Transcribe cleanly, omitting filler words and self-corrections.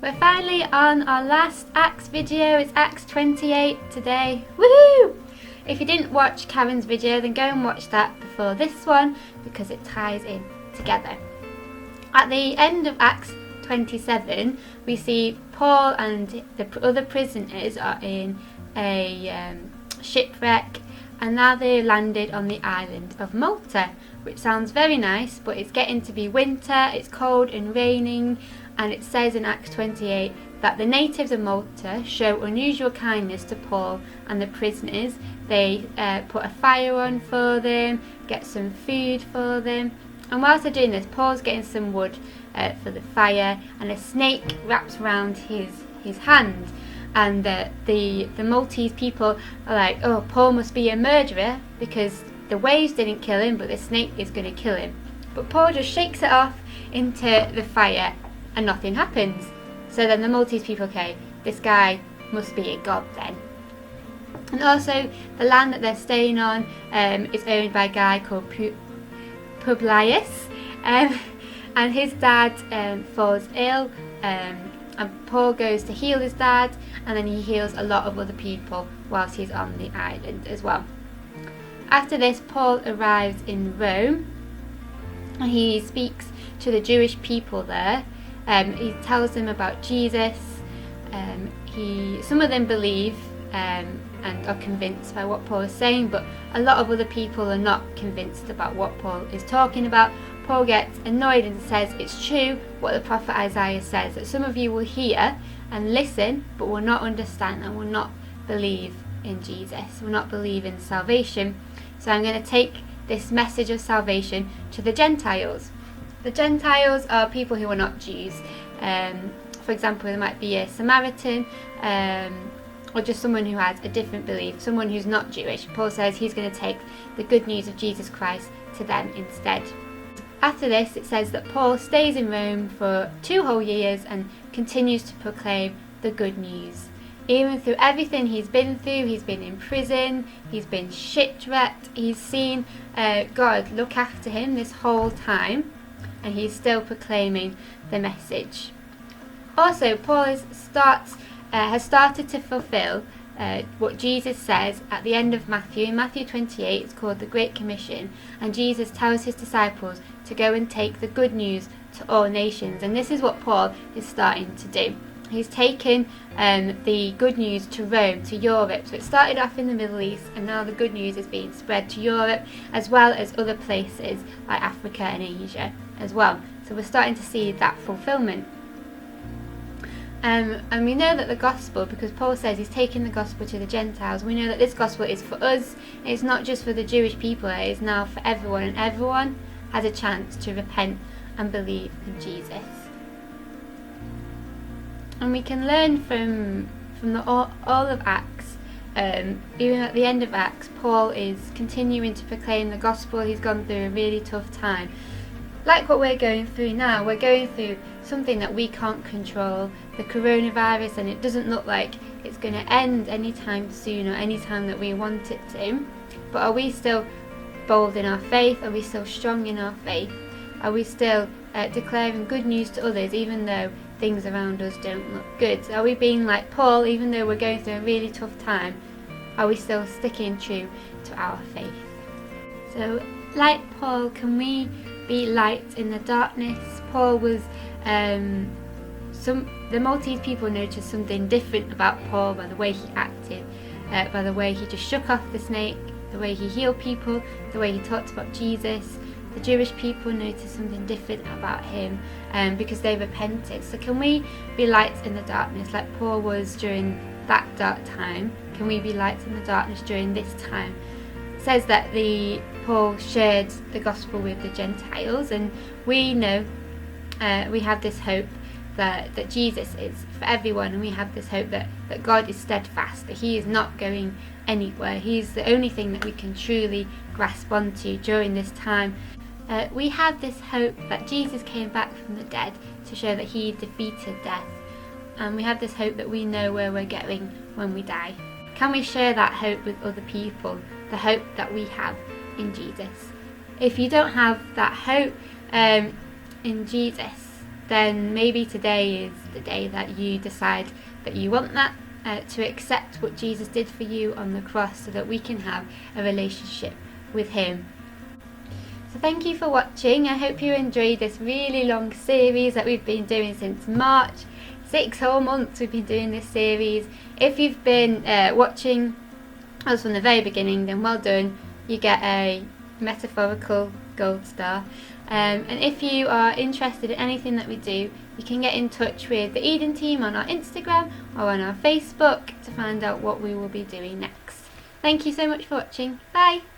We're finally on our last Acts video. It's Acts 28 today. Woohoo! If you didn't watch Karen's video, then go and watch that before this one because it ties in together. At the end of Acts 27, we see Paul and the other prisoners are in a shipwreck, and now they landed on the island of Malta, which sounds very nice, but it's getting to be winter, it's cold and raining, and it says in Acts 28 that the natives of Malta show unusual kindness to Paul and the prisoners. They put a fire on for them, get some food for them, and whilst they're doing this, Paul's getting some wood for the fire, and a snake wraps around his hand. And the Maltese people are like, oh, Paul must be a murderer because the waves didn't kill him, but the snake is going to kill him. But Paul just shakes it off into the fire and nothing happens. So then the Maltese people, okay, this guy must be a god then. And also the land that they're staying on is owned by a guy called Publius, and his dad falls ill, and Paul goes to heal his dad, and then he heals a lot of other people whilst he's on the island as well. After this, Paul arrives in Rome, and he speaks to the Jewish people there. He tells them about Jesus. Some of them believe and are convinced by what Paul is saying, but a lot of other people are not convinced about what Paul is talking about. Paul gets annoyed and says it's true what the prophet Isaiah says, that some of you will hear and listen but will not understand and will not believe in Jesus, will not believe in salvation. So I'm going to take this message of salvation to the Gentiles. The Gentiles are people who are not Jews. For example, there might be a Samaritan, or just someone who has a different belief, someone who's not Jewish. Paul says he's going to take the good news of Jesus Christ to them instead. After this, it says that Paul stays in Rome for 2 whole years and continues to proclaim the good news. Even through everything he's been through, he's been in prison, he's been shipwrecked, he's seen God look after him this whole time, and he's still proclaiming the message. Also, Paul has started to fulfill what Jesus says at the end of Matthew. In Matthew 28, it's called the Great Commission, and Jesus tells his disciples to go and take the good news to all nations, and this is what Paul is starting to do. He's taken the good news to Rome, to Europe. So it started off in the Middle East, and now the good news is being spread to Europe as well as other places like Africa and Asia as well. So we're starting to see that fulfillment. And we know that the gospel, because Paul says he's taking the gospel to the Gentiles, we know that this gospel is for us. It's not just for the Jewish people, it is now for everyone, and everyone has a chance to repent and believe in Jesus. And we can learn from all of Acts. Even at the end of Acts, Paul is continuing to proclaim the gospel. He's gone through a really tough time. Like what we're going through now, we're going through something that we can't control, the coronavirus, and it doesn't look like it's going to end anytime soon or anytime that we want it to. But are we still bold in our faith? Are we still strong in our faith? Are we still declaring good news to others even though things around us don't look good? Are we being like Paul, even though we're going through a really tough time? Are we still sticking true to our faith? So, like Paul, can we be light in the darkness? Paul was the Maltese people noticed something different about Paul by the way he acted, by the way he just shook off the snake, the way he healed people, the way he talked about Jesus. The Jewish people noticed something different about him because they repented. So can we be lights in the darkness like Paul was during that dark time? Can we be lights in the darkness during this time? It says that Paul shared the gospel with the Gentiles, and we know we have this hope that Jesus is for everyone, and we have this hope that God is steadfast, that he is not going anywhere. He's the only thing that we can truly grasp onto during this time. We have this hope that Jesus came back from the dead to show that he defeated death, and we have this hope that we know where we're going when we die. Can we share that hope with other people, the hope that we have in Jesus? If you don't have that hope in Jesus, then maybe today is the day that you decide that you want that, to accept what Jesus did for you on the cross so that we can have a relationship with him. So thank you for watching. I hope you enjoyed this really long series that we've been doing since March. 6 whole months we've been doing this series. If you've been watching us from the very beginning, then well done. You get a metaphorical gold star. And if you are interested in anything that we do, you can get in touch with the Eden team on our Instagram or on our Facebook to find out what we will be doing next. Thank you so much for watching. Bye!